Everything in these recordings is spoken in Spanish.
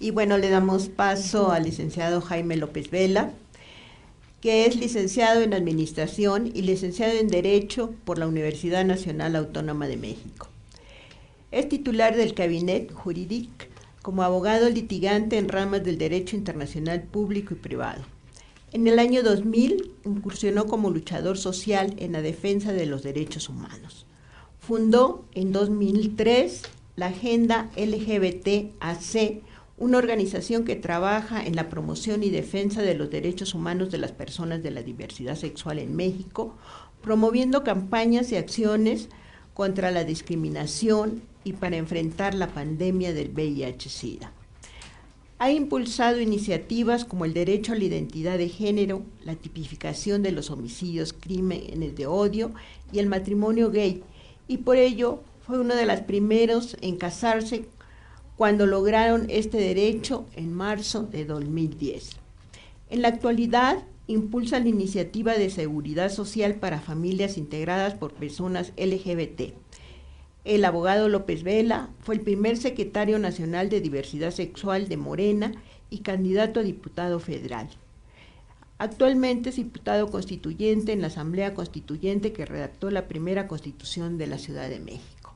Y bueno, le damos paso al licenciado Jaime López Vela, que es licenciado en Administración y licenciado en Derecho por la Universidad Nacional Autónoma de México. Es titular del Cabinet Jurídic como abogado litigante en ramas del derecho internacional público y privado. En el año 2000 incursionó como luchador social en la defensa de los derechos humanos. Fundó en 2003 la Agenda LGBT-AC, una organización que trabaja en la promoción y defensa de los derechos humanos de las personas de la diversidad sexual en México, promoviendo campañas y acciones contra la discriminación y para enfrentar la pandemia del VIH-Sida. Ha impulsado iniciativas como el derecho a la identidad de género, la tipificación de los homicidios, crímenes de odio y el matrimonio gay, y por ello fue uno de los primeros en casarse cuando lograron este derecho en marzo de 2010. En la actualidad, impulsa la iniciativa de seguridad social para familias integradas por personas LGBT. El abogado López Vela fue el primer secretario nacional de diversidad sexual de Morena y candidato a diputado federal. Actualmente es diputado constituyente en la Asamblea Constituyente que redactó la primera Constitución de la Ciudad de México.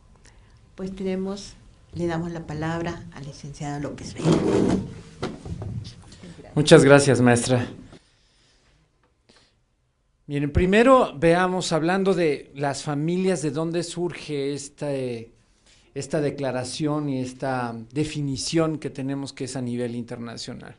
Pues le damos la palabra al licenciado López Vela. Muchas gracias, maestra. Miren, primero veamos, hablando de las familias, de dónde surge esta declaración y esta definición que tenemos que es a nivel internacional.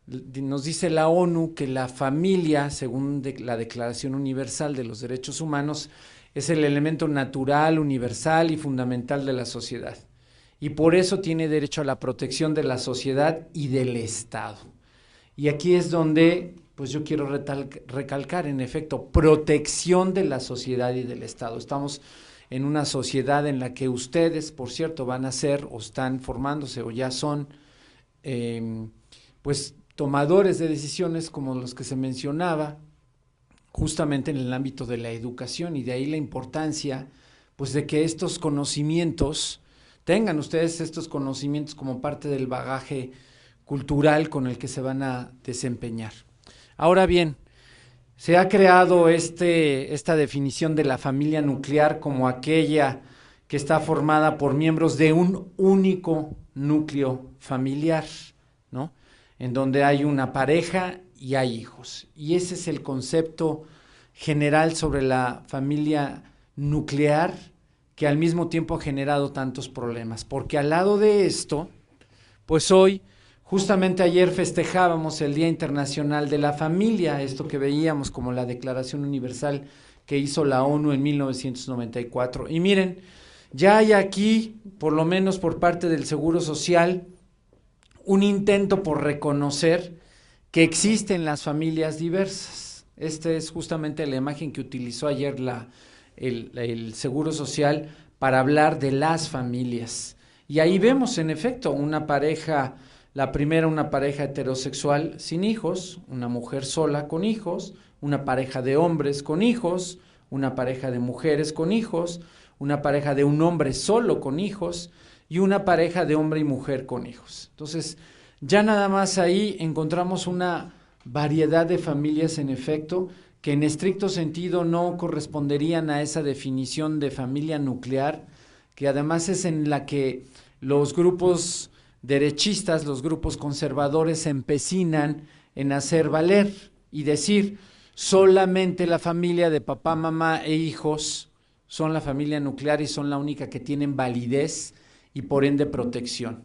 Nos dice la ONU que la familia, según la Declaración Universal de los Derechos Humanos, es el elemento natural, universal y fundamental de la sociedad. Y por eso tiene derecho a la protección de la sociedad y del Estado. Y aquí es donde pues yo quiero recalcar, en efecto, protección de la sociedad y del Estado. Estamos en una sociedad en la que ustedes, por cierto, van a ser o están formándose o ya son, pues, tomadores de decisiones como los que se mencionaba, justamente en el ámbito de la educación, y de ahí la importancia, pues, de que estos conocimientos, tengan ustedes estos conocimientos como parte del bagaje cultural con el que se van a desempeñar. Ahora bien, se ha creado esta definición de la familia nuclear como aquella que está formada por miembros de un único núcleo familiar, ¿no? En donde hay una pareja y hay hijos. Y ese es el concepto general sobre la familia nuclear que al mismo tiempo ha generado tantos problemas. Porque al lado de esto, pues hoy, justamente ayer festejábamos el Día Internacional de la Familia, esto que veíamos como la Declaración Universal que hizo la ONU en 1994. Y miren, ya hay aquí, por lo menos por parte del Seguro Social, un intento por reconocer que existen las familias diversas. Esta es justamente la imagen que utilizó ayer el Seguro Social para hablar de las familias. Y ahí vemos, en efecto, una pareja. La primera, una pareja heterosexual sin hijos, una mujer sola con hijos, una pareja de hombres con hijos, una pareja de mujeres con hijos, una pareja de un hombre solo con hijos y una pareja de hombre y mujer con hijos. Entonces, ya nada más ahí encontramos una variedad de familias, en efecto, que en estricto sentido no corresponderían a esa definición de familia nuclear, que además es en la que los grupos derechistas, los grupos conservadores se empecinan en hacer valer y decir solamente la familia de papá, mamá e hijos son la familia nuclear y son la única que tienen validez y por ende protección.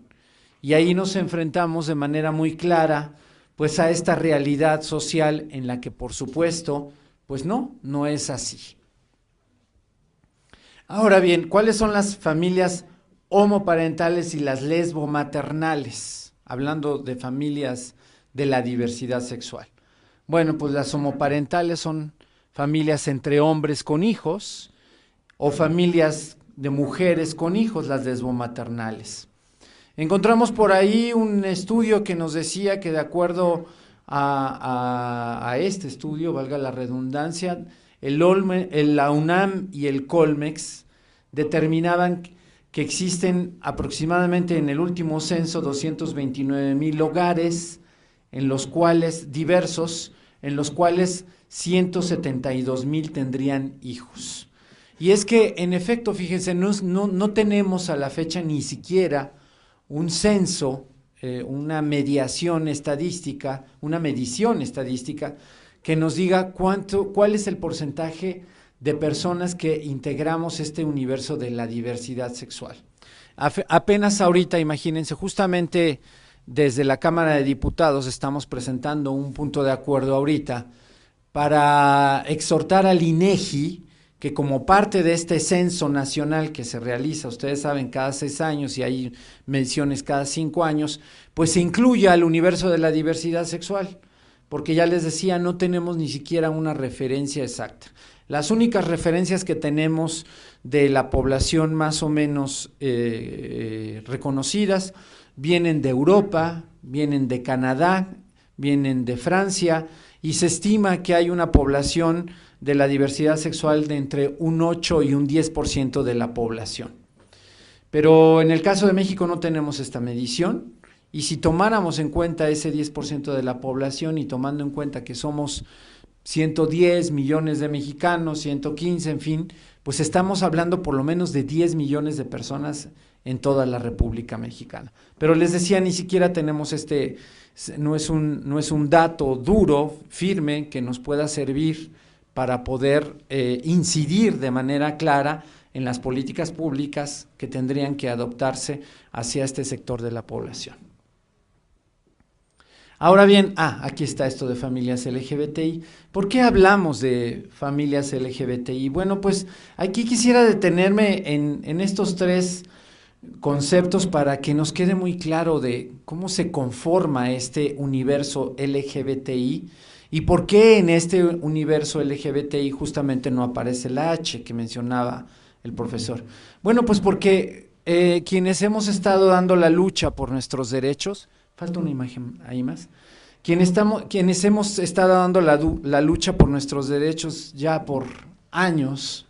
Y ahí nos enfrentamos de manera muy clara pues a esta realidad social en la que por supuesto pues no es así. Ahora bien, ¿cuáles son las familias homoparentales y las lesbomaternales, hablando de familias de la diversidad sexual? Bueno, pues las homoparentales son familias entre hombres con hijos o familias de mujeres con hijos, las lesbomaternales. Encontramos por ahí un estudio que nos decía que de acuerdo a este estudio, valga la redundancia, la UNAM y el Colmex determinaban que existen aproximadamente en el último censo 229,000 hogares, en los cuales diversos, en los cuales 172,000 tendrían hijos. Y es que, en efecto, fíjense, no tenemos a la fecha ni siquiera un censo, una medición estadística que nos diga cuál es el porcentaje de personas que integramos este universo de la diversidad sexual. Apenas ahorita, imagínense, justamente desde la Cámara de Diputados estamos presentando un punto de acuerdo ahorita para exhortar al INEGI que, como parte de este censo nacional que se realiza, ustedes saben, cada 6 años y hay mediciones cada 5 años, pues se incluya al universo de la diversidad sexual, porque ya les decía, no tenemos ni siquiera una referencia exacta. Las únicas referencias que tenemos de la población más o menos reconocidas vienen de Europa, vienen de Canadá, vienen de Francia, y se estima que hay una población de la diversidad sexual de entre un 8 y un 10% de la población. Pero en el caso de México no tenemos esta medición, y si tomáramos en cuenta ese 10% de la población y tomando en cuenta que somos 110 millones de mexicanos, 115, en fin, pues estamos hablando por lo menos de 10 millones de personas en toda la República Mexicana. Pero les decía, ni siquiera tenemos no es un dato duro, firme, que nos pueda servir para poder incidir de manera clara en las políticas públicas que tendrían que adoptarse hacia este sector de la población. Ahora bien, aquí está esto de familias LGBTI. ¿Por qué hablamos de familias LGBTI? Bueno, pues aquí quisiera detenerme en estos 3 conceptos para que nos quede muy claro de cómo se conforma este universo LGBTI y por qué en este universo LGBTI justamente no aparece la H que mencionaba el profesor. Bueno, pues porque quienes hemos estado dando la lucha por nuestros derechos, falta una imagen ahí más, quienes hemos estado dando la lucha por nuestros derechos ya por años,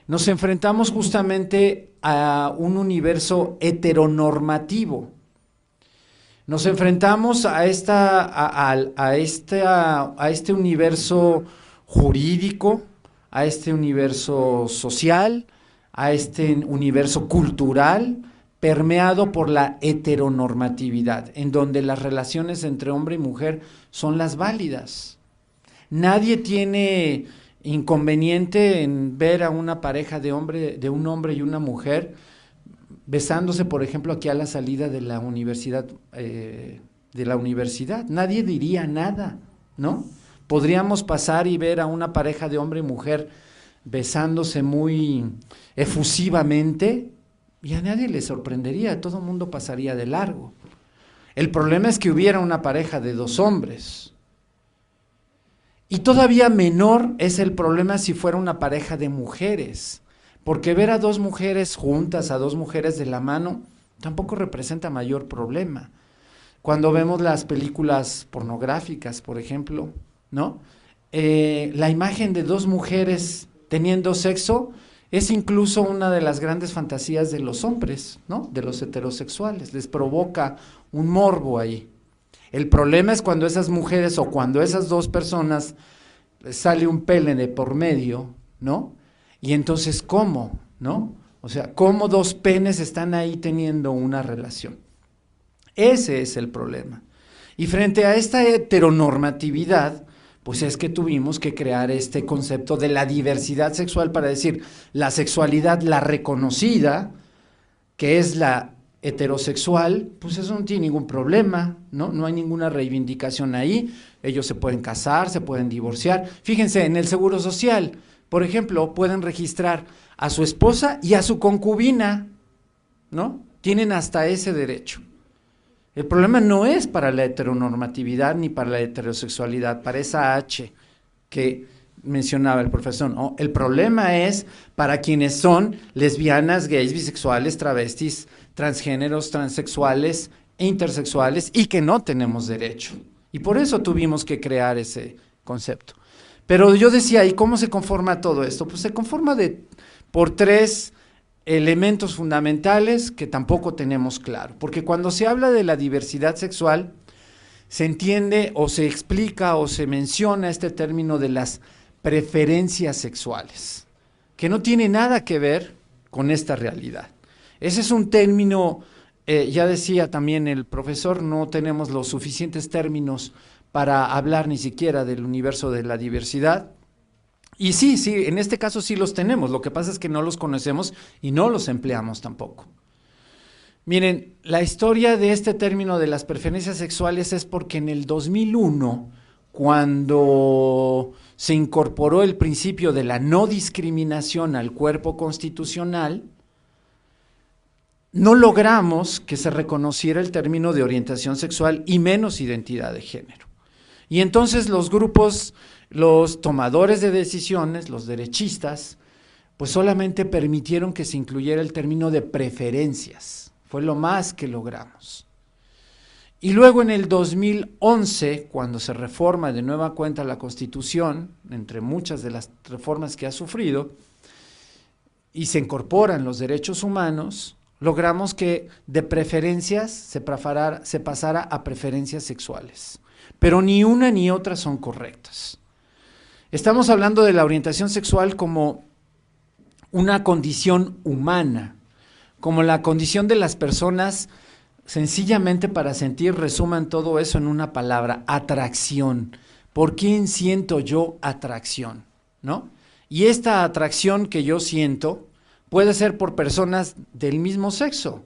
nos enfrentamos justamente a un universo heteronormativo. Nos enfrentamos a este universo jurídico, a este universo social, a este universo cultural, permeado por la heteronormatividad, en donde las relaciones entre hombre y mujer son las válidas. Nadie tiene inconveniente en ver a una pareja de un hombre y una mujer besándose, por ejemplo, aquí a la salida de la universidad, nadie diría nada, ¿no? Podríamos pasar y ver a una pareja de hombre y mujer besándose muy efusivamente y a nadie le sorprendería, todo el mundo pasaría de largo. El problema es que hubiera una pareja de 2 hombres. Y todavía menor es el problema si fuera una pareja de mujeres, porque ver a 2 mujeres juntas, a 2 mujeres de la mano, tampoco representa mayor problema. Cuando vemos las películas pornográficas, por ejemplo, ¿no? La imagen de 2 mujeres teniendo sexo es incluso una de las grandes fantasías de los hombres, ¿no? De los heterosexuales, les provoca un morbo ahí. El problema es cuando esas mujeres o cuando esas 2 personas sale un pene de por medio, ¿no? Y entonces, ¿cómo? ¿No? O sea, ¿cómo 2 penes están ahí teniendo una relación? Ese es el problema. Y frente a esta heteronormatividad, pues es que tuvimos que crear este concepto de la diversidad sexual para decir, la sexualidad, la reconocida, que es la heterosexual, pues eso no tiene ningún problema, ¿no? No hay ninguna reivindicación ahí, ellos se pueden casar, se pueden divorciar. Fíjense, en el Seguro Social, por ejemplo, pueden registrar a su esposa y a su concubina, ¿no? Tienen hasta ese derecho. El problema no es para la heteronormatividad ni para la heterosexualidad, para esa H que mencionaba el profesor, ¿no? El problema es para quienes son lesbianas, gays, bisexuales, travestis, transgéneros, transexuales e intersexuales y que no tenemos derecho. Y por eso tuvimos que crear ese concepto. Pero yo decía, ¿y cómo se conforma todo esto? Pues se conforma por 3 elementos fundamentales que tampoco tenemos claro, porque cuando se habla de la diversidad sexual, se entiende o se explica o se menciona este término de las preferencias sexuales, que no tiene nada que ver con esta realidad. Ese es un término, ya decía también el profesor, no tenemos los suficientes términos para hablar ni siquiera del universo de la diversidad. Y sí, en este caso sí los tenemos, lo que pasa es que no los conocemos y no los empleamos tampoco. Miren, la historia de este término de las preferencias sexuales es porque en el 2001, cuando se incorporó el principio de la no discriminación al cuerpo constitucional, no logramos que se reconociera el término de orientación sexual y menos identidad de género. Y entonces los grupos, los tomadores de decisiones, los derechistas, pues solamente permitieron que se incluyera el término de preferencias. Fue lo más que logramos. Y luego en el 2011, cuando se reforma de nueva cuenta la Constitución, entre muchas de las reformas que ha sufrido, y se incorporan los derechos humanos, logramos que de preferencias se pasara a preferencias sexuales. Pero ni una ni otra son correctas. Estamos hablando de la orientación sexual como una condición humana, como la condición de las personas, sencillamente para sentir, resuman todo eso en una palabra: atracción. ¿Por quién siento yo atracción? ¿No? Y esta atracción que yo siento puede ser por personas del mismo sexo,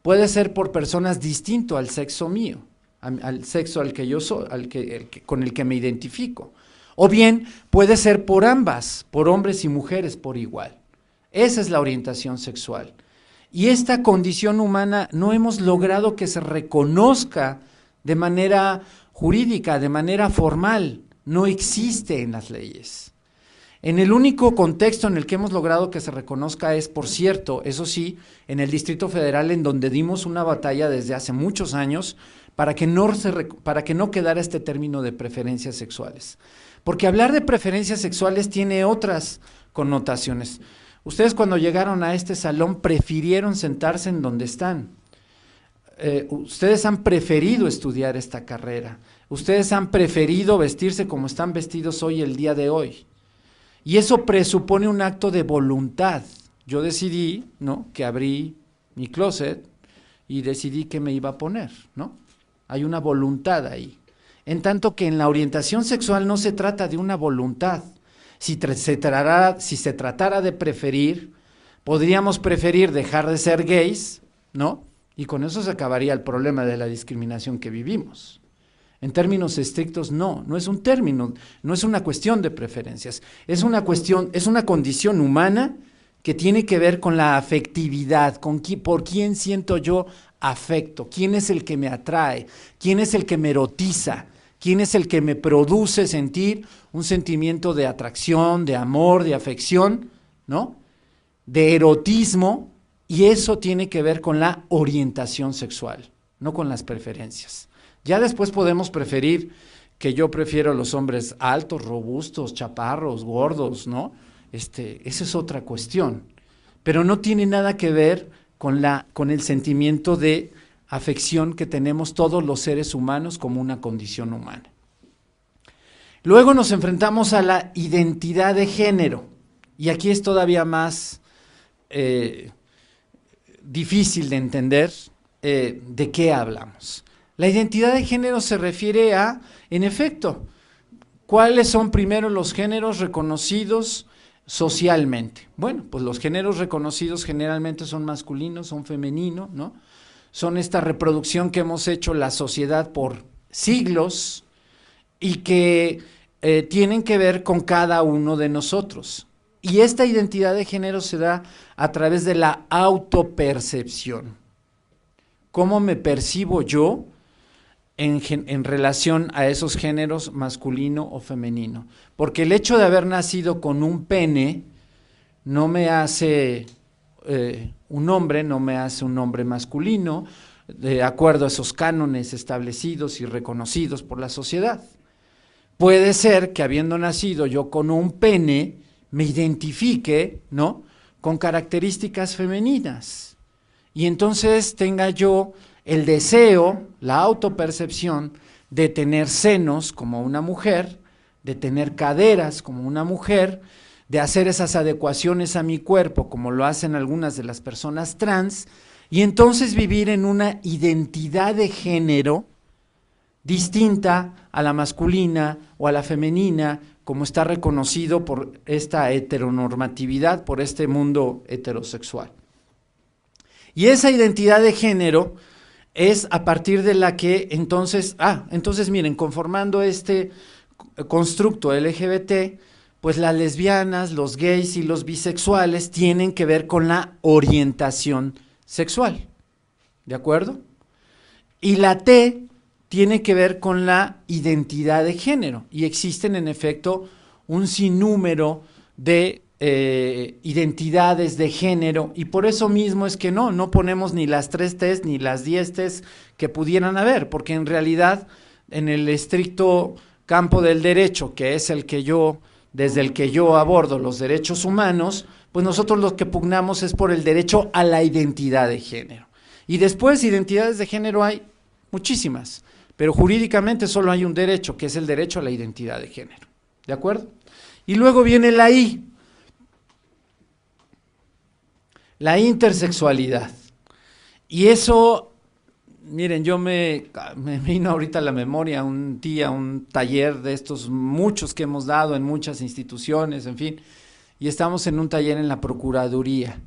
puede ser por personas distinto al sexo mío, al sexo al que yo soy, con el que me identifico. O bien puede ser por ambas, por hombres y mujeres por igual. Esa es la orientación sexual. Y esta condición humana no hemos logrado que se reconozca de manera jurídica, de manera formal. No existe en las leyes. En el único contexto en el que hemos logrado que se reconozca es, por cierto, eso sí, en el Distrito Federal, en donde dimos una batalla desde hace muchos años para que no quedara este término de preferencias sexuales. Porque hablar de preferencias sexuales tiene otras connotaciones. Ustedes cuando llegaron a este salón prefirieron sentarse en donde están. Ustedes han preferido estudiar esta carrera. Ustedes han preferido vestirse como están vestidos hoy, el día de hoy. Y eso presupone un acto de voluntad. Yo decidí, ¿no?, que abrí mi closet y decidí que me iba a poner, ¿no? Hay una voluntad ahí. En tanto que en la orientación sexual no se trata de una voluntad. Si se tratara de preferir, podríamos preferir dejar de ser gays, ¿no? Y con eso se acabaría el problema de la discriminación que vivimos. En términos estrictos, no es un término, no es una cuestión de preferencias, es una condición humana que tiene que ver con la afectividad, por quién siento yo afecto, quién es el que me atrae, quién es el que me erotiza, quién es el que me produce sentir un sentimiento de atracción, de amor, de afección, ¿no?, de erotismo, y eso tiene que ver con la orientación sexual, no con las preferencias. Ya después podemos preferir, que yo prefiero a los hombres altos, robustos, chaparros, gordos, ¿no? Esa es otra cuestión, pero no tiene nada que ver con el sentimiento de afección que tenemos todos los seres humanos como una condición humana. Luego nos enfrentamos a la identidad de género, y aquí es todavía más difícil de entender de qué hablamos. La identidad de género se refiere a, en efecto, ¿cuáles son primero los géneros reconocidos socialmente? Bueno, pues los géneros reconocidos generalmente son masculinos, son femeninos, ¿no? Son esta reproducción que hemos hecho la sociedad por siglos y que tienen que ver con cada uno de nosotros. Y esta identidad de género se da a través de la autopercepción. ¿Cómo me percibo yo en relación a esos géneros masculino o femenino? Porque el hecho de haber nacido con un pene no me hace un hombre, no me hace un hombre masculino, de acuerdo a esos cánones establecidos y reconocidos por la sociedad. Puede ser que habiendo nacido yo con un pene, me identifique, ¿no?, con características femeninas. Y entonces tenga yo el deseo, la autopercepción de tener senos como una mujer, de tener caderas como una mujer, de hacer esas adecuaciones a mi cuerpo como lo hacen algunas de las personas trans, y entonces vivir en una identidad de género distinta a la masculina o a la femenina, como está reconocido por esta heteronormatividad, por este mundo heterosexual. Y esa identidad de género es a partir de la que entonces miren, conformando este constructo LGBT, pues las lesbianas, los gays y los bisexuales tienen que ver con la orientación sexual, ¿de acuerdo? Y la T tiene que ver con la identidad de género, y existen en efecto un sinnúmero de identidades de género, y por eso mismo es que no ponemos ni las 3 T's ni las 10 T's que pudieran haber, porque en realidad en el estricto campo del derecho, que es desde el que yo abordo los derechos humanos, pues nosotros lo que pugnamos es por el derecho a la identidad de género. Y después identidades de género hay muchísimas, pero jurídicamente solo hay un derecho, que es el derecho a la identidad de género, ¿de acuerdo? Y luego viene la I, la intersexualidad. Y eso, miren, yo me vino ahorita a la memoria un taller de estos muchos que hemos dado en muchas instituciones, en fin, y estamos en un taller en la Procuraduría,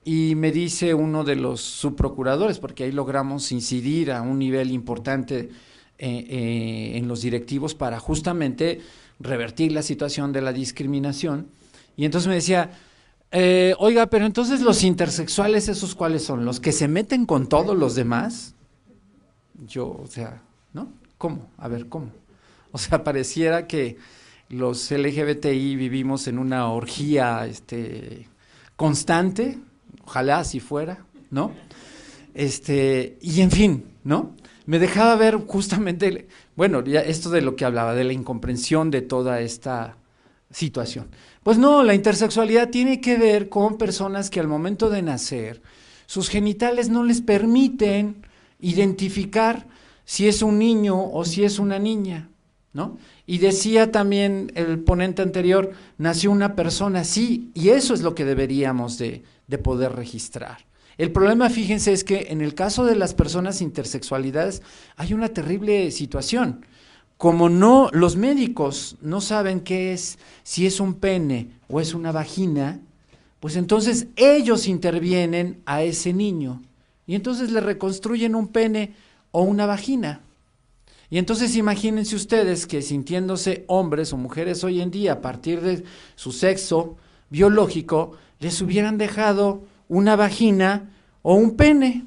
y me dice uno de los subprocuradores, porque ahí logramos incidir a un nivel importante en los directivos para justamente revertir la situación de la discriminación, y entonces me decía, oiga, pero entonces los intersexuales, ¿esos cuáles son? ¿Los que se meten con todos los demás? Yo, o sea, ¿no? ¿Cómo? A ver, ¿cómo? O sea, pareciera que los LGBTI vivimos en una orgía constante, ojalá así fuera, ¿no? Y en fin, ¿no? Me dejaba ver justamente, bueno, ya esto de lo que hablaba, de la incomprensión de toda esta situación. Pues no, la intersexualidad tiene que ver con personas que al momento de nacer, sus genitales no les permiten identificar si es un niño o si es una niña, ¿no? Y decía también el ponente anterior, nació una persona así, y eso es lo que deberíamos de poder registrar. El problema, fíjense, es que en el caso de las personas intersexualidades hay una terrible situación. Como los médicos no saben qué es, si es un pene o es una vagina, pues entonces ellos intervienen a ese niño y entonces le reconstruyen un pene o una vagina. Y entonces imagínense ustedes que sintiéndose hombres o mujeres hoy en día a partir de su sexo biológico, les hubieran dejado una vagina o un pene,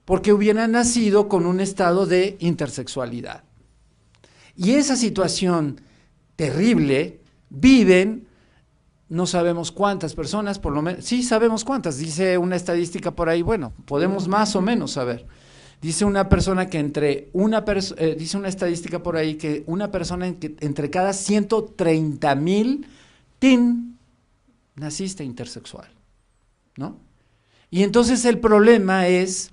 porque hubieran nacido con un estado de intersexualidad. Y esa situación terrible viven, no sabemos cuántas personas, por lo menos, sí sabemos cuántas, dice una estadística por ahí, bueno, podemos más o menos saber. Dice una persona que dice una estadística por ahí que una persona entre cada 130,000 naciste intersexual, ¿no? Y entonces el problema es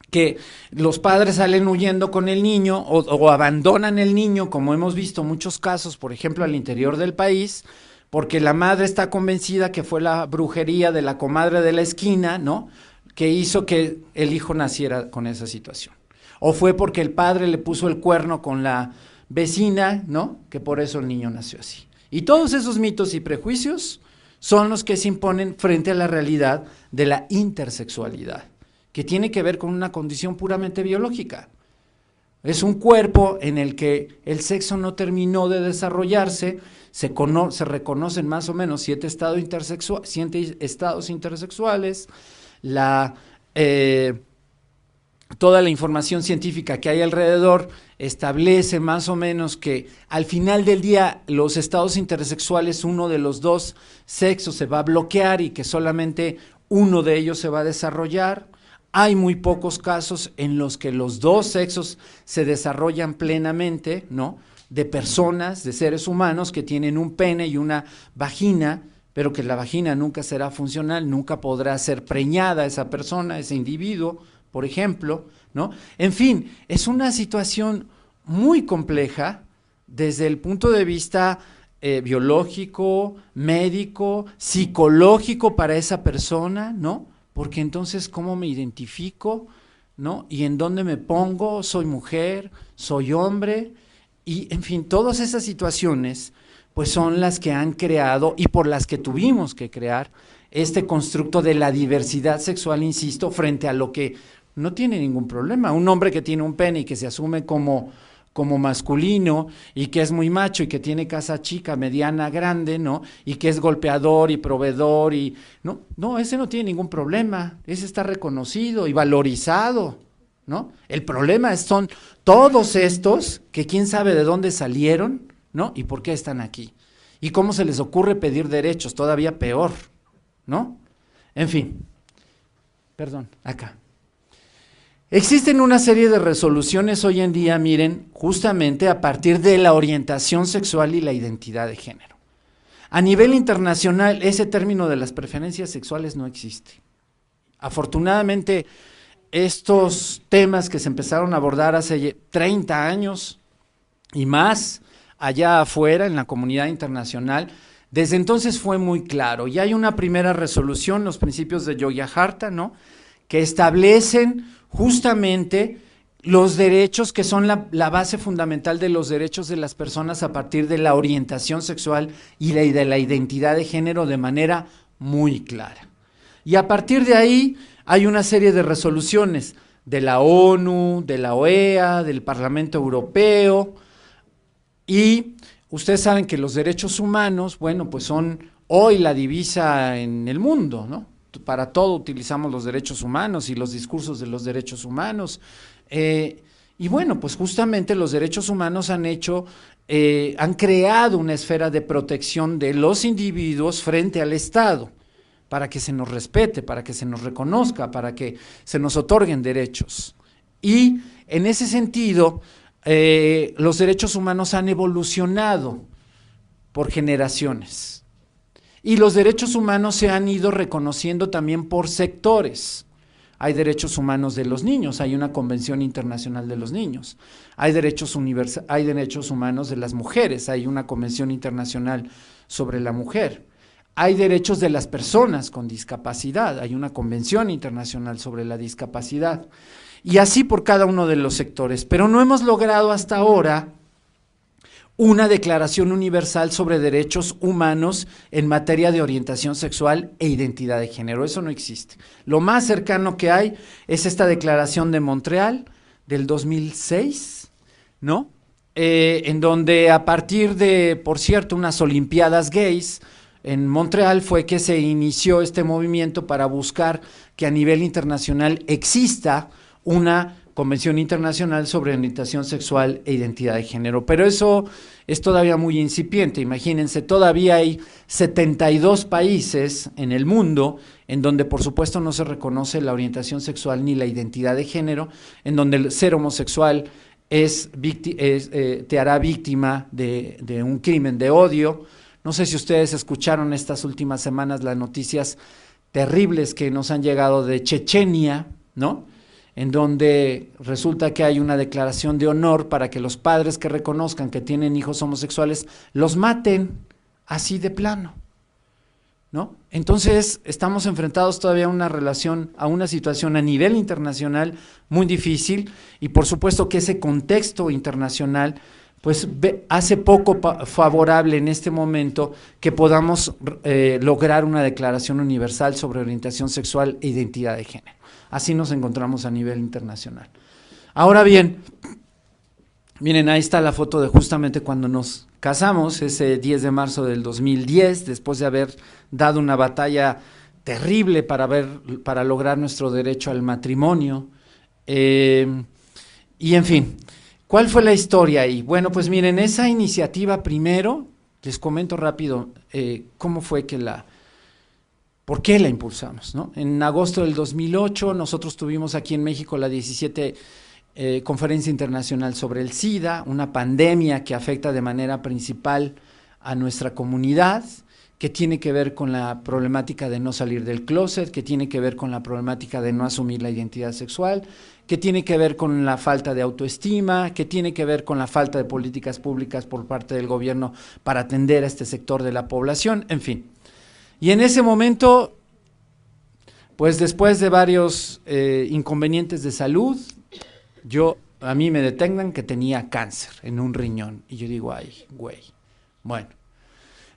que los padres salen huyendo con el niño o abandonan el niño, como hemos visto muchos casos, por ejemplo, al interior del país, porque la madre está convencida que fue la brujería de la comadre de la esquina, ¿no?, que hizo que el hijo naciera con esa situación. O fue porque el padre le puso el cuerno con la vecina, ¿no?, que por eso el niño nació así. Y todos esos mitos y prejuicios son los que se imponen frente a la realidad de la intersexualidad, que tiene que ver con una condición puramente biológica. Es un cuerpo en el que el sexo no terminó de desarrollarse, se reconocen más o menos 7 estados intersexuales, toda la información científica que hay alrededor establece más o menos que al final del día los estados intersexuales, uno de los dos sexos se va a bloquear y que solamente uno de ellos se va a desarrollar. Hay muy pocos casos en los que los dos sexos se desarrollan plenamente, ¿no?, de personas, de seres humanos que tienen un pene y una vagina, pero que la vagina nunca será funcional, nunca podrá ser preñada esa persona, ese individuo, por ejemplo, ¿no? En fin, es una situación muy compleja desde el punto de vista biológico, médico, psicológico para esa persona, ¿no? Porque entonces, ¿cómo me identifico? ¿No? ¿Y en dónde me pongo? ¿Soy mujer? ¿Soy hombre? Y, en fin, todas esas situaciones pues son las que han creado y por las que tuvimos que crear este constructo de la diversidad sexual, insisto, frente a lo que no tiene ningún problema. Un hombre que tiene un pene y que se asume como masculino y que es muy macho y que tiene casa chica, mediana, grande, ¿no? Y que es golpeador y proveedor y no, ese no tiene ningún problema, ese está reconocido y valorizado, ¿no? El problema son todos estos que quién sabe de dónde salieron, ¿no? ¿Y por qué están aquí? ¿Y cómo se les ocurre pedir derechos? Todavía peor, ¿no? En fin, perdón, acá. Existen una serie de resoluciones hoy en día, miren, justamente a partir de la orientación sexual y la identidad de género. A nivel internacional, ese término de las preferencias sexuales no existe. Afortunadamente, estos temas que se empezaron a abordar hace 30 años y más, allá afuera, en la comunidad internacional, desde entonces fue muy claro. Y hay una primera resolución, los principios de Yogyakarta, ¿no?, que establecen justamente los derechos que son la base fundamental de los derechos de las personas a partir de la orientación sexual y de la identidad de género de manera muy clara. Y a partir de ahí hay una serie de resoluciones de la ONU, de la OEA, del Parlamento Europeo, y ustedes saben que los derechos humanos, bueno, pues son hoy la divisa en el mundo, ¿no? Para todo utilizamos los derechos humanos y los discursos de los derechos humanos. Y bueno, pues justamente los derechos humanos han creado una esfera de protección de los individuos frente al Estado, para que se nos respete, para que se nos reconozca, para que se nos otorguen derechos. Y en ese sentido, los derechos humanos han evolucionado por generaciones. Y los derechos humanos se han ido reconociendo también por sectores. Hay derechos humanos de los niños, hay una Convención Internacional de los Niños. Hay derechos humanos de las mujeres, hay una Convención Internacional sobre la Mujer. Hay derechos de las personas con discapacidad, hay una Convención Internacional sobre la Discapacidad. Y así por cada uno de los sectores. Pero no hemos logrado hasta ahora una declaración universal sobre derechos humanos en materia de orientación sexual e identidad de género. Eso no existe. Lo más cercano que hay es esta declaración de Montreal del 2006, ¿no? En donde a partir de, por cierto, unas olimpiadas gays en Montreal fue que se inició este movimiento para buscar que a nivel internacional exista una Convención Internacional sobre Orientación Sexual e Identidad de Género, pero eso es todavía muy incipiente. Imagínense, todavía hay 72 países en el mundo en donde por supuesto no se reconoce la orientación sexual ni la identidad de género, en donde el ser homosexual te hará víctima de un crimen de odio. No sé si ustedes escucharon estas últimas semanas las noticias terribles que nos han llegado de Chechenia, ¿no?, en donde resulta que hay una declaración de honor para que los padres que reconozcan que tienen hijos homosexuales los maten así de plano, ¿no? Entonces estamos enfrentados todavía a una situación a nivel internacional muy difícil, y por supuesto que ese contexto internacional pues hace poco favorable en este momento que podamos lograr una declaración universal sobre orientación sexual e identidad de género. Así nos encontramos a nivel internacional. Ahora bien, miren, ahí está la foto de justamente cuando nos casamos, ese 10 de marzo del 2010, después de haber dado una batalla terrible para lograr nuestro derecho al matrimonio. Y en fin, ¿cuál fue la historia ahí? Bueno, pues miren, esa iniciativa primero, les comento rápido cómo fue ¿por qué la impulsamos, ¿no? En agosto del 2008 nosotros tuvimos aquí en México la 17 Conferencia Internacional sobre el SIDA, una pandemia que afecta de manera principal a nuestra comunidad, que tiene que ver con la problemática de no salir del closet, que tiene que ver con la problemática de no asumir la identidad sexual, que tiene que ver con la falta de autoestima, que tiene que ver con la falta de políticas públicas por parte del gobierno para atender a este sector de la población, en fin. Y en ese momento, pues después de varios inconvenientes de salud, a mí me detectan que tenía cáncer en un riñón. Y yo digo, ay, güey, bueno.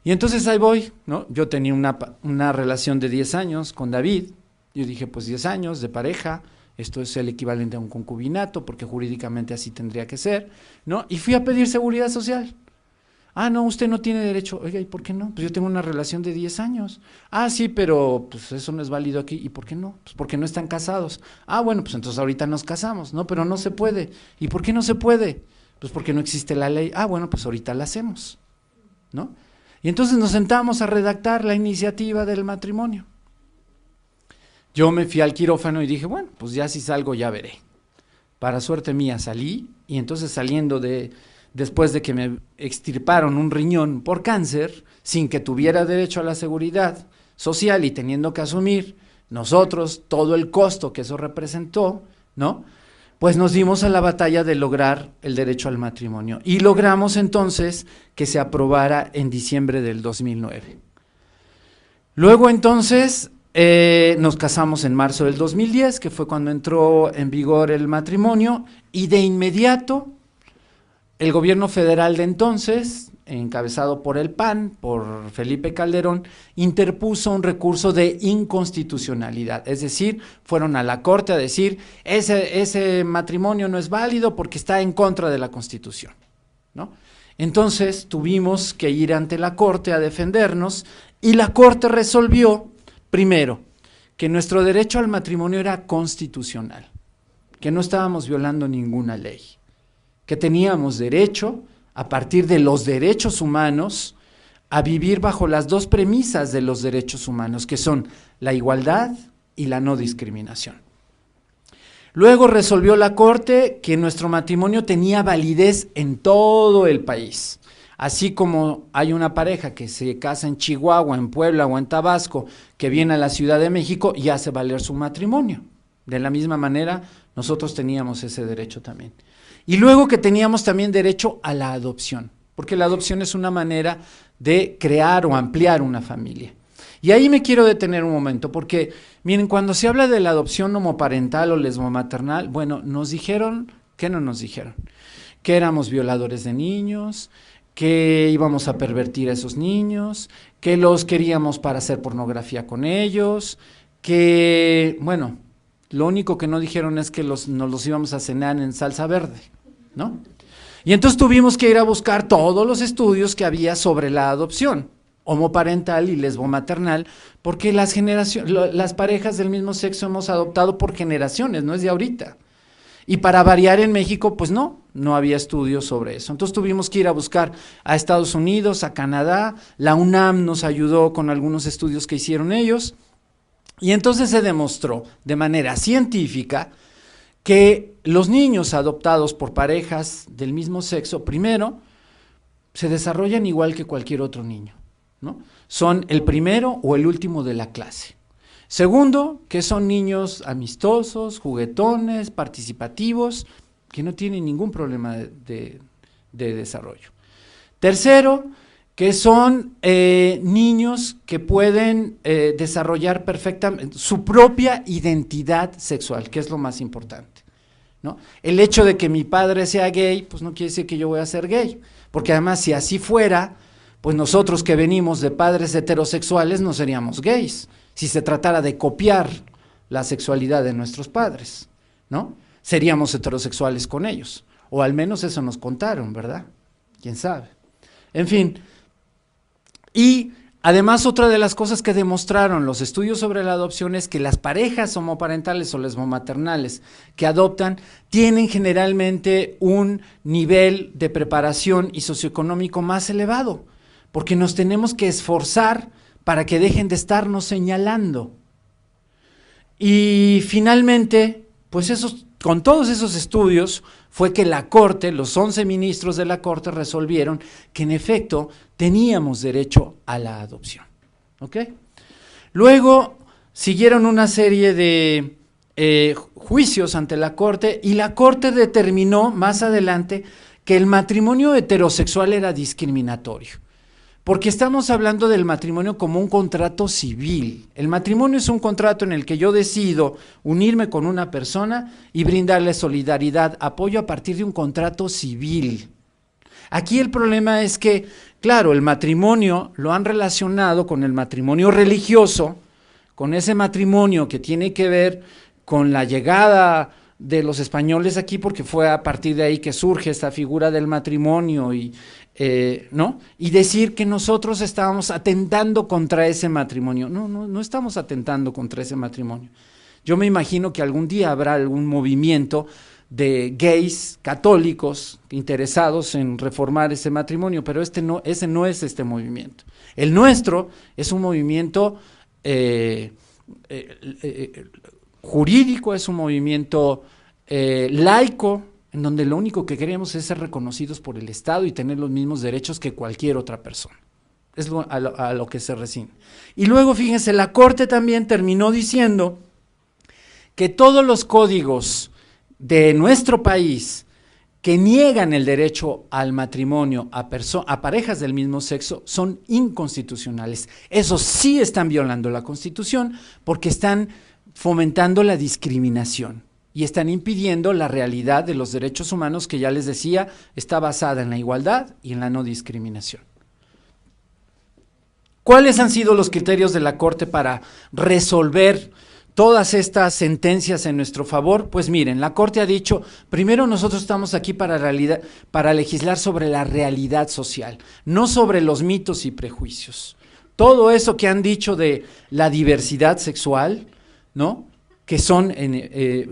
Y entonces ahí voy, ¿no? Yo tenía una relación de 10 años con David. Yo dije, pues 10 años de pareja, esto es el equivalente a un concubinato, porque jurídicamente así tendría que ser, ¿no? Y fui a pedir seguridad social. Ah, no, usted no tiene derecho. Oiga, ¿y por qué no? Pues yo tengo una relación de 10 años. Ah, sí, pero pues eso no es válido aquí. ¿Y por qué no? Pues porque no están casados. Ah, bueno, pues entonces ahorita nos casamos. No, pero no se puede. ¿Y por qué no se puede? Pues porque no existe la ley. Ah, bueno, pues ahorita la hacemos, ¿no? Y entonces nos sentamos a redactar la iniciativa del matrimonio. Yo me fui al quirófano y dije, bueno, pues ya si salgo ya veré. Para suerte mía salí, y entonces después de que me extirparon un riñón por cáncer, sin que tuviera derecho a la seguridad social y teniendo que asumir nosotros todo el costo que eso representó, ¿no? Pues nos dimos a la batalla de lograr el derecho al matrimonio y logramos entonces que se aprobara en diciembre del 2009. Luego entonces nos casamos en marzo del 2010, que fue cuando entró en vigor el matrimonio, y de inmediato el gobierno federal de entonces, encabezado por el PAN, por Felipe Calderón, interpuso un recurso de inconstitucionalidad, es decir, fueron a la Corte a decir, ese matrimonio no es válido porque está en contra de la Constitución, ¿no? Entonces tuvimos que ir ante la Corte a defendernos, y la Corte resolvió, primero, que nuestro derecho al matrimonio era constitucional, que no estábamos violando ninguna ley, que teníamos derecho, a partir de los derechos humanos, a vivir bajo las dos premisas de los derechos humanos, que son la igualdad y la no discriminación. Luego resolvió la Corte que nuestro matrimonio tenía validez en todo el país. Así como hay una pareja que se casa en Chihuahua, en Puebla o en Tabasco, que viene a la Ciudad de México y hace valer su matrimonio. De la misma manera, nosotros teníamos ese derecho también. Y luego que teníamos también derecho a la adopción, porque la adopción es una manera de crear o ampliar una familia. Y ahí me quiero detener un momento, porque miren, cuando se habla de la adopción homoparental o lesbomaternal, bueno, nos dijeron, ¿qué no nos dijeron? Que éramos violadores de niños, que íbamos a pervertir a esos niños, que los queríamos para hacer pornografía con ellos, que, bueno, lo único que no dijeron es que nos los íbamos a cenar en salsa verde, ¿no? Y entonces tuvimos que ir a buscar todos los estudios que había sobre la adopción homoparental y lesbomaternal, porque las parejas del mismo sexo hemos adoptado por generaciones, no es de ahorita. Y para variar en México, pues no había estudios sobre eso. Entonces tuvimos que ir a buscar a Estados Unidos, a Canadá, la UNAM nos ayudó con algunos estudios que hicieron ellos, y entonces se demostró de manera científica que los niños adoptados por parejas del mismo sexo, primero, se desarrollan igual que cualquier otro niño, ¿no? Son el primero o el último de la clase. Segundo, que son niños amistosos, juguetones, participativos, que no tienen ningún problema de desarrollo. Tercero, que son niños que pueden desarrollar perfectamente su propia identidad sexual, que es lo más importante, ¿no? El hecho de que mi padre sea gay, pues no quiere decir que yo voy a ser gay, porque además si así fuera, pues nosotros que venimos de padres heterosexuales no seríamos gays, si se tratara de copiar la sexualidad de nuestros padres, ¿no? Seríamos heterosexuales con ellos, o al menos eso nos contaron, ¿verdad? ¿Quién sabe? En fin, y además otra de las cosas que demostraron los estudios sobre la adopción es que las parejas homoparentales o lesbomaternales que adoptan tienen generalmente un nivel de preparación y socioeconómico más elevado, porque nos tenemos que esforzar para que dejen de estarnos señalando. Y finalmente, pues con todos esos estudios fue que la Corte, los 11 ministros de la Corte resolvieron que en efecto teníamos derecho a la adopción. ¿Ok? Luego siguieron una serie de juicios ante la Corte, y la Corte determinó más adelante que el matrimonio heterosexual era discriminatorio, porque estamos hablando del matrimonio como un contrato civil. El matrimonio es un contrato en el que yo decido unirme con una persona y brindarle solidaridad, apoyo a partir de un contrato civil. Aquí el problema es que, claro, el matrimonio lo han relacionado con el matrimonio religioso, con ese matrimonio que tiene que ver con la llegada de los españoles aquí, porque fue a partir de ahí que surge esta figura del matrimonio, ¿no? Y decir que nosotros estábamos atentando contra ese matrimonio. No estamos atentando contra ese matrimonio. Yo me imagino que algún día habrá algún movimiento de gays católicos interesados en reformar ese matrimonio, pero ese no es este movimiento. El nuestro es un movimiento jurídico, es un movimiento laico, en donde lo único que queremos es ser reconocidos por el Estado y tener los mismos derechos que cualquier otra persona. Es a lo que se resigna. Y luego, fíjense, la Corte también terminó diciendo que todos los códigos de nuestro país que niegan el derecho al matrimonio a parejas del mismo sexo son inconstitucionales. Esos sí están violando la Constitución porque están fomentando la discriminación y están impidiendo la realidad de los derechos humanos, que ya les decía, está basada en la igualdad y en la no discriminación. ¿Cuáles han sido los criterios de la Corte para resolver todas estas sentencias en nuestro favor? Pues miren, la Corte ha dicho, primero, nosotros estamos aquí para legislar sobre la realidad social, no sobre los mitos y prejuicios. Todo eso que han dicho de la diversidad sexual, ¿no? Que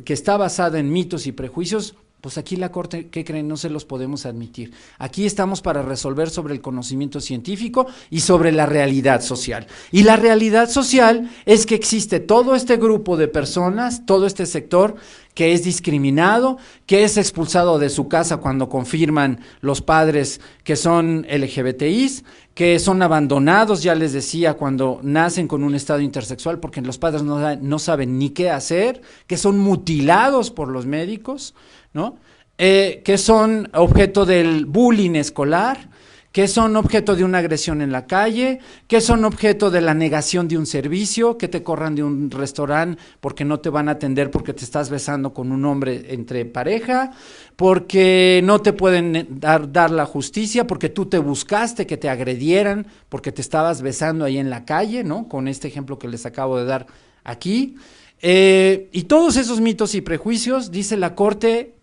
está basada en mitos y prejuicios, pues aquí la Corte, ¿qué creen? No se los podemos admitir. Aquí estamos para resolver sobre el conocimiento científico y sobre la realidad social. Y la realidad social es que existe todo este grupo de personas, todo este sector que es discriminado, que es expulsado de su casa cuando confirman los padres que son LGBTIs, que son abandonados, ya les decía, cuando nacen con un estado intersexual porque los padres no saben ni qué hacer, que son mutilados por los médicos, ¿no? Que son objeto del bullying escolar, que son objeto de una agresión en la calle, que son objeto de la negación de un servicio, que te corran de un restaurante porque no te van a atender porque te estás besando con un hombre entre pareja, porque no te pueden dar la justicia, porque tú te buscaste que te agredieran porque te estabas besando ahí en la calle, ¿no? Con este ejemplo que les acabo de dar aquí. Y todos esos mitos y prejuicios, dice la Corte,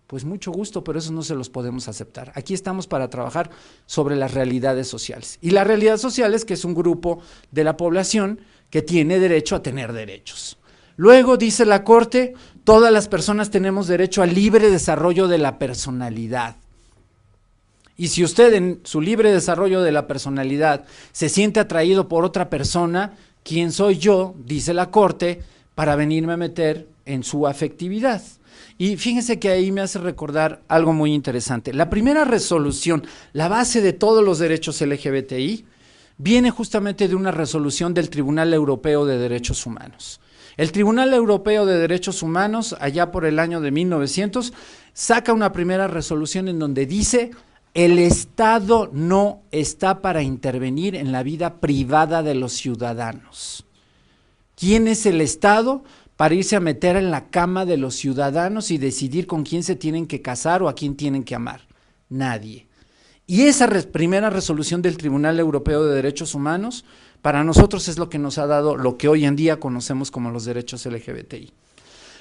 pues mucho gusto, pero eso no se los podemos aceptar. Aquí estamos para trabajar sobre las realidades sociales. Y la realidad social es que es un grupo de la población que tiene derecho a tener derechos. Luego, dice la Corte, todas las personas tenemos derecho al libre desarrollo de la personalidad. Y si usted en su libre desarrollo de la personalidad se siente atraído por otra persona, ¿quién soy yo?, dice la Corte, para venirme a meter en su afectividad. Y fíjense que ahí me hace recordar algo muy interesante. La primera resolución, la base de todos los derechos LGBTI, viene justamente de una resolución del Tribunal Europeo de Derechos Humanos. El Tribunal Europeo de Derechos Humanos, allá por el año de 1900, saca una primera resolución en donde dice: el Estado no está para intervenir en la vida privada de los ciudadanos. ¿Quién es el Estado para irse a meter en la cama de los ciudadanos y decidir con quién se tienen que casar o a quién tienen que amar? Nadie. Y esa primera resolución del Tribunal Europeo de Derechos Humanos, para nosotros es lo que nos ha dado lo que hoy en día conocemos como los derechos LGBTI.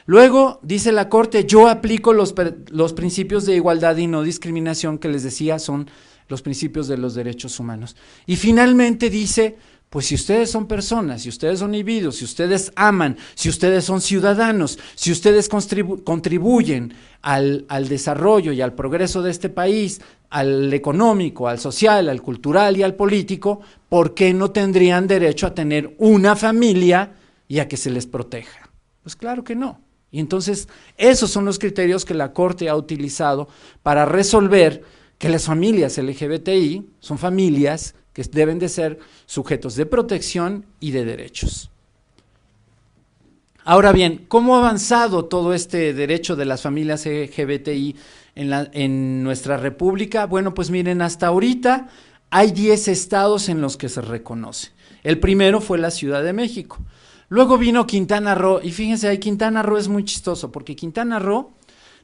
Luego, dice la Corte, yo aplico los principios de igualdad y no discriminación, que les decía son los principios de los derechos humanos. Y finalmente dice, pues si ustedes son personas, si ustedes son individuos, si ustedes aman, si ustedes son ciudadanos, si ustedes contribuyen al desarrollo y al progreso de este país, al económico, al social, al cultural y al político, ¿por qué no tendrían derecho a tener una familia y a que se les proteja? Pues claro que no. Y entonces esos son los criterios que la Corte ha utilizado para resolver que las familias LGBTI son familias que deben de ser sujetos de protección y de derechos. Ahora bien, ¿cómo ha avanzado todo este derecho de las familias LGBTI en nuestra república? Bueno, pues miren, hasta ahorita hay 10 estados en los que se reconoce. El primero fue la Ciudad de México. Luego vino Quintana Roo, y fíjense, ahí Quintana Roo es muy chistoso, porque Quintana Roo,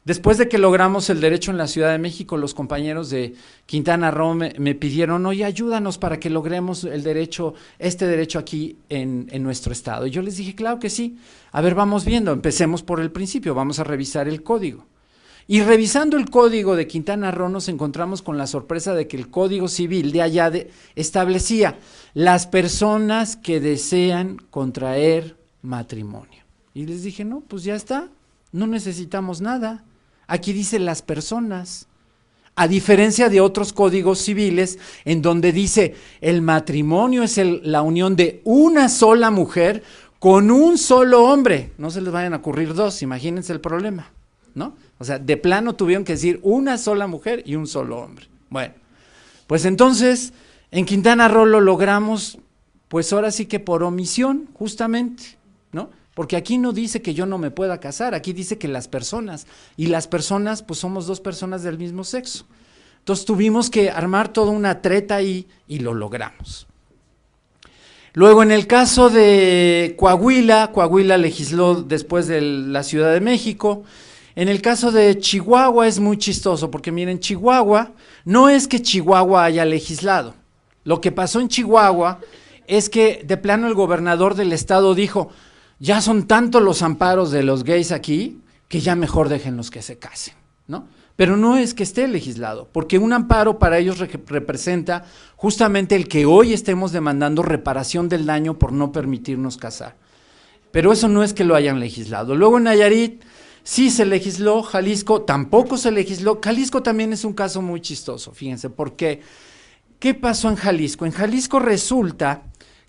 después de que logramos el derecho en la Ciudad de México, los compañeros de Quintana Roo me pidieron, oye, ayúdanos para que logremos el derecho, este derecho aquí en nuestro estado. Y yo les dije, claro que sí. A ver, vamos viendo, empecemos por el principio, vamos a revisar el código. Y revisando el código de Quintana Roo nos encontramos con la sorpresa de que el Código Civil de allá establecía las personas que desean contraer matrimonio. Y les dije, no, pues ya está, no necesitamos nada. Aquí dice las personas, a diferencia de otros códigos civiles en donde dice el matrimonio es la unión de una sola mujer con un solo hombre. No se les vayan a ocurrir dos, imagínense el problema, ¿no? O sea, de plano tuvieron que decir una sola mujer y un solo hombre. Bueno, pues entonces en Quintana Roo lo logramos, pues ahora sí que por omisión, justamente, ¿no? Porque aquí no dice que yo no me pueda casar, aquí dice que las personas, y las personas pues somos dos personas del mismo sexo. Entonces tuvimos que armar toda una treta ahí y lo logramos. Luego en el caso de Coahuila legisló después de la Ciudad de México. En el caso de Chihuahua es muy chistoso, porque miren, Chihuahua, no es que Chihuahua haya legislado. Lo que pasó en Chihuahua es que de plano el gobernador del estado dijo, ya son tantos los amparos de los gays aquí, que ya mejor déjenlos que se casen, ¿no? Pero no es que esté legislado, porque un amparo para ellos representa justamente el que hoy estemos demandando reparación del daño por no permitirnos casar. Pero eso no es que lo hayan legislado. Luego en Nayarit sí se legisló, Jalisco tampoco se legisló. Jalisco también es un caso muy chistoso, fíjense, porque ¿qué pasó en Jalisco? En Jalisco resulta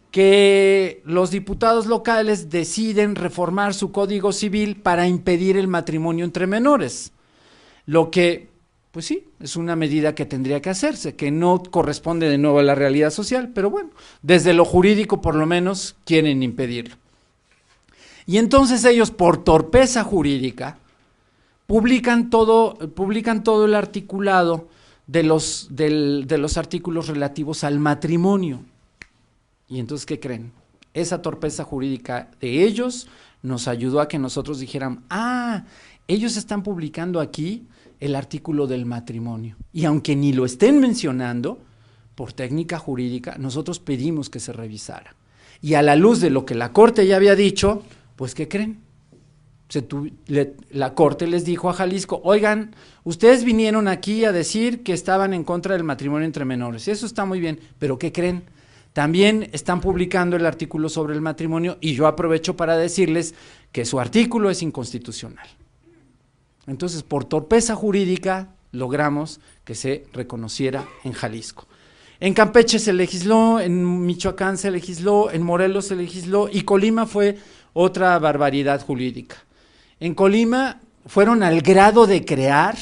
que los diputados locales deciden reformar su código civil para impedir el matrimonio entre menores, lo que, pues sí, es una medida que tendría que hacerse, que no corresponde de nuevo a la realidad social, pero bueno, desde lo jurídico por lo menos quieren impedirlo. Y entonces ellos, por torpeza jurídica, publican todo el articulado de los artículos relativos al matrimonio. Y entonces, ¿qué creen? Esa torpeza jurídica de ellos nos ayudó a que nosotros dijéramos, ellos están publicando aquí el artículo del matrimonio. Y aunque ni lo estén mencionando, por técnica jurídica, nosotros pedimos que se revisara. Y a la luz de lo que la Corte ya había dicho, pues, ¿qué creen? La Corte les dijo a Jalisco, oigan, ustedes vinieron aquí a decir que estaban en contra del matrimonio entre menores. Eso está muy bien, pero ¿qué creen? También están publicando el artículo sobre el matrimonio y yo aprovecho para decirles que su artículo es inconstitucional. Entonces, por torpeza jurídica, logramos que se reconociera en Jalisco. En Campeche se legisló, en Michoacán se legisló, en Morelos se legisló y Colima fue otra barbaridad jurídica. En Colima fueron al grado de crear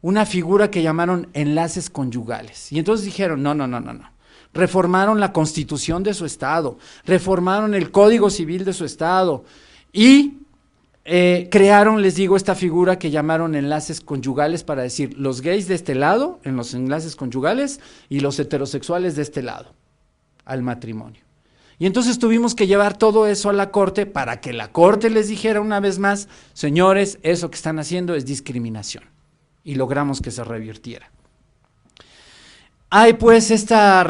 una figura que llamaron enlaces conyugales. Y entonces dijeron, no. Reformaron la Constitución de su estado, reformaron el Código Civil de su estado y crearon, les digo, esta figura que llamaron enlaces conyugales para decir los gays de este lado en los enlaces conyugales y los heterosexuales de este lado al matrimonio. Y entonces tuvimos que llevar todo eso a la Corte para que la Corte les dijera una vez más, señores, eso que están haciendo es discriminación. Y logramos que se revirtiera. Hay pues esta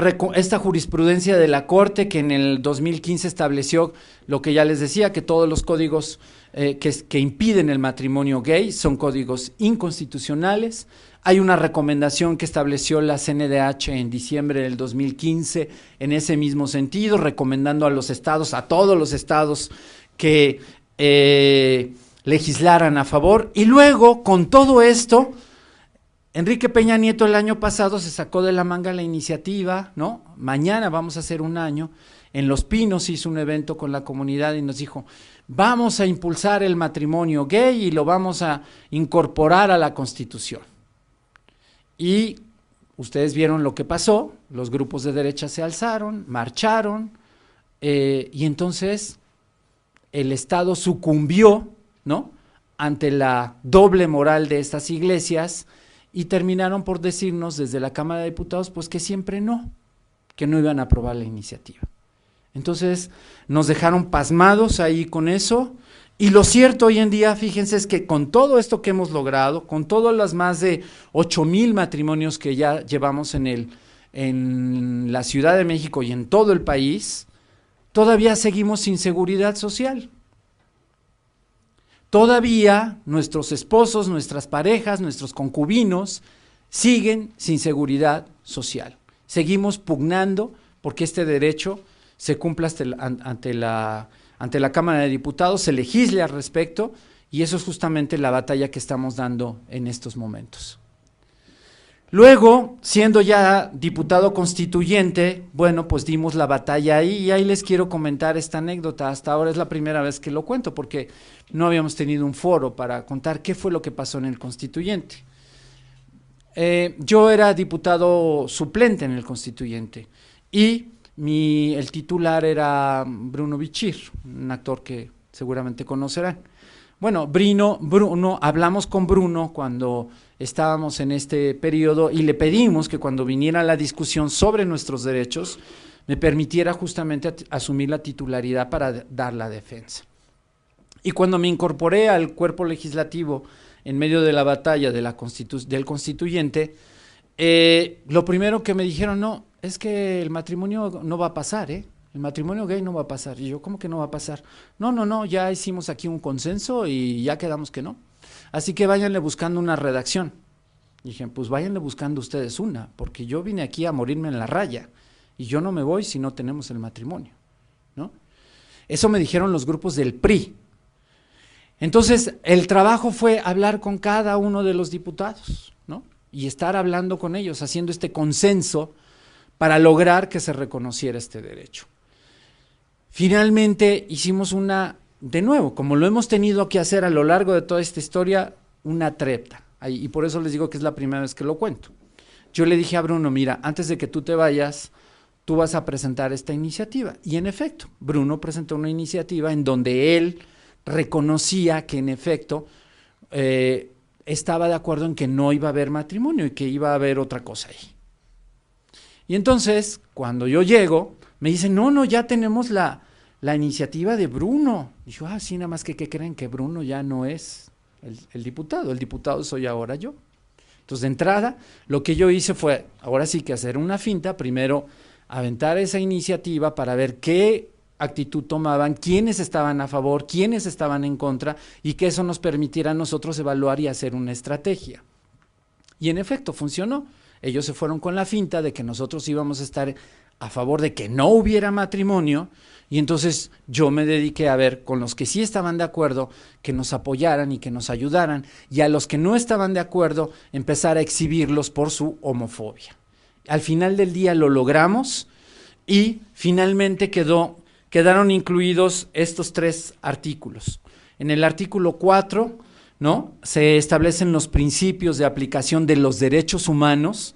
jurisprudencia de la Corte que en el 2015 estableció lo que ya les decía, que todos los códigos que impiden el matrimonio gay son códigos inconstitucionales. Hay una recomendación que estableció la CNDH en diciembre del 2015 en ese mismo sentido, recomendando a los estados, a todos los estados que legislaran a favor. Y luego, con todo esto, Enrique Peña Nieto el año pasado se sacó de la manga la iniciativa, ¿no? Mañana vamos a hacer un año. En Los Pinos hizo un evento con la comunidad y nos dijo, vamos a impulsar el matrimonio gay y lo vamos a incorporar a la Constitución. Y ustedes vieron lo que pasó, los grupos de derecha se alzaron, marcharon, y entonces el Estado sucumbió, ¿no?, ante la doble moral de estas iglesias, y terminaron por decirnos desde la Cámara de Diputados pues que siempre no, que no iban a aprobar la iniciativa. Entonces nos dejaron pasmados ahí con eso, y lo cierto hoy en día, fíjense, es que con todo esto que hemos logrado, con todos los más de 8,000 matrimonios que ya llevamos en la Ciudad de México y en todo el país, todavía seguimos sin seguridad social. Todavía nuestros esposos, nuestras parejas, nuestros concubinos siguen sin seguridad social. Seguimos pugnando porque este derecho se cumpla ante la Cámara de Diputados, se legisle al respecto, y eso es justamente la batalla que estamos dando en estos momentos. Luego, siendo ya diputado constituyente, bueno, pues dimos la batalla ahí, y ahí les quiero comentar esta anécdota. Hasta ahora es la primera vez que lo cuento, porque no habíamos tenido un foro para contar qué fue lo que pasó en el constituyente. Yo era diputado suplente en el constituyente, y el titular era Bruno Bichir, un actor que seguramente conocerán. Bueno, hablamos con Bruno cuando estábamos en este periodo y le pedimos que cuando viniera la discusión sobre nuestros derechos me permitiera justamente asumir la titularidad para dar la defensa. Y cuando me incorporé al cuerpo legislativo en medio de la batalla del constituyente, lo primero que me dijeron, no, es que el matrimonio no va a pasar, el matrimonio gay no va a pasar. Y yo, ¿cómo que no va a pasar? No, ya hicimos aquí un consenso y ya quedamos que no. Así que váyanle buscando una redacción. Y dije, pues váyanle buscando ustedes una, porque yo vine aquí a morirme en la raya y yo no me voy si no tenemos el matrimonio, ¿no? Eso me dijeron los grupos del PRI. Entonces, el trabajo fue hablar con cada uno de los diputados, ¿no?, y estar hablando con ellos, haciendo este consenso para lograr que se reconociera este derecho. Finalmente hicimos de nuevo, como lo hemos tenido que hacer a lo largo de toda esta historia, una trepta, y por eso les digo que es la primera vez que lo cuento. Yo le dije a Bruno, mira, antes de que tú te vayas, tú vas a presentar esta iniciativa, y en efecto, Bruno presentó una iniciativa en donde él reconocía que en efecto estaba de acuerdo en que no iba a haber matrimonio y que iba a haber otra cosa ahí. Y entonces, cuando yo llego, me dicen, no, ya tenemos la iniciativa de Bruno. Y yo, sí, nada más que ¿qué creen? Que Bruno ya no es el diputado soy ahora yo. Entonces, de entrada, lo que yo hice fue, ahora sí que hacer una finta, primero aventar esa iniciativa para ver qué actitud tomaban, quiénes estaban a favor, quiénes estaban en contra, y que eso nos permitiera a nosotros evaluar y hacer una estrategia. Y en efecto, funcionó. Ellos se fueron con la finta de que nosotros íbamos a estar a favor de que no hubiera matrimonio, y entonces yo me dediqué a ver con los que sí estaban de acuerdo, que nos apoyaran y que nos ayudaran, y a los que no estaban de acuerdo, empezar a exhibirlos por su homofobia. Al final del día lo logramos, y finalmente quedaron incluidos estos 3 artículos. En el artículo 4, ¿no?, se establecen los principios de aplicación de los derechos humanos,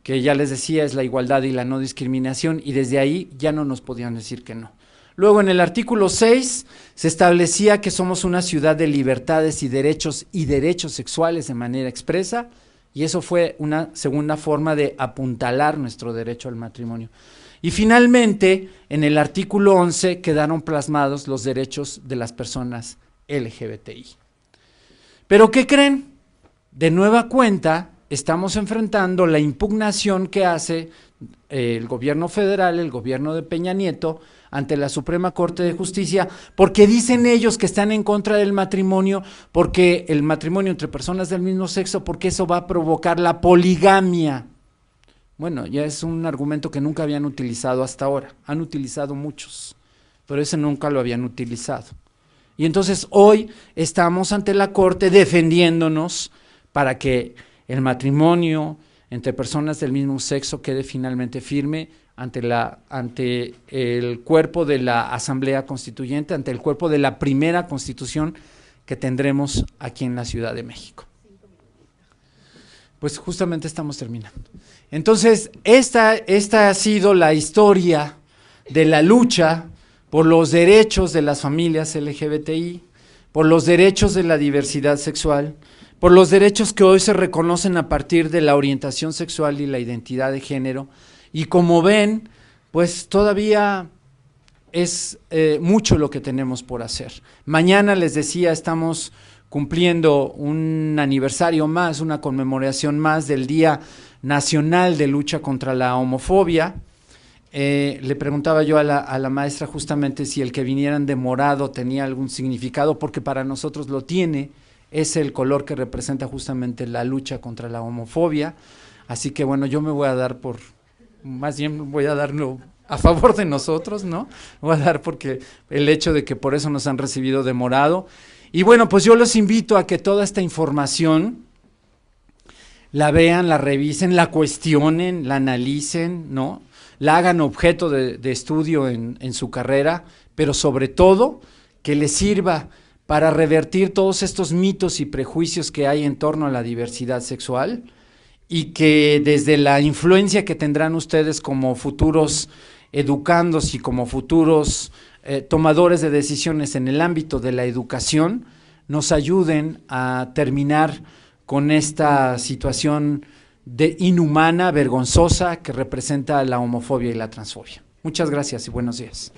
que ya les decía es la igualdad y la no discriminación, y desde ahí ya no nos podían decir que no. Luego en el artículo 6 se establecía que somos una ciudad de libertades y derechos sexuales de manera expresa, y eso fue una segunda forma de apuntalar nuestro derecho al matrimonio. Y finalmente, en el artículo 11 quedaron plasmados los derechos de las personas LGBTI. ¿Pero qué creen? De nueva cuenta, estamos enfrentando la impugnación que hace el gobierno federal, el gobierno de Peña Nieto, ante la Suprema Corte de Justicia, porque dicen ellos que están en contra del matrimonio, porque el matrimonio entre personas del mismo sexo, porque eso va a provocar la poligamia. Bueno, ya es un argumento que nunca habían utilizado hasta ahora, han utilizado muchos, pero ese nunca lo habían utilizado. Y entonces hoy estamos ante la Corte defendiéndonos para que el matrimonio entre personas del mismo sexo quede finalmente firme ante el cuerpo de la Asamblea Constituyente, ante el cuerpo de la primera Constitución que tendremos aquí en la Ciudad de México. pues justamente estamos terminando. Entonces, esta ha sido la historia de la lucha por los derechos de las familias LGBTI, por los derechos de la diversidad sexual, por los derechos que hoy se reconocen a partir de la orientación sexual y la identidad de género. Y como ven, pues todavía es mucho lo que tenemos por hacer. Mañana, les decía, estamos cumpliendo un aniversario más, una conmemoración más del Día Nacional de Lucha contra la Homofobia. Le preguntaba yo a la maestra justamente si el que vinieran de morado tenía algún significado, porque para nosotros lo tiene, es el color que representa justamente la lucha contra la homofobia. Así que bueno, yo me voy a dar más bien voy a darlo a favor de nosotros, ¿no? Voy a dar porque el hecho de que por eso nos han recibido de morado. Y bueno, pues yo los invito a que toda esta información la vean, la revisen, la cuestionen, la analicen, ¿no? La hagan objeto de estudio en su carrera, pero sobre todo que les sirva para revertir todos estos mitos y prejuicios que hay en torno a la diversidad sexual, y que desde la influencia que tendrán ustedes como futuros educandos y como futuros tomadores de decisiones en el ámbito de la educación, nos ayuden a terminar con esta situación inhumana, vergonzosa, que representa la homofobia y la transfobia. Muchas gracias y buenos días.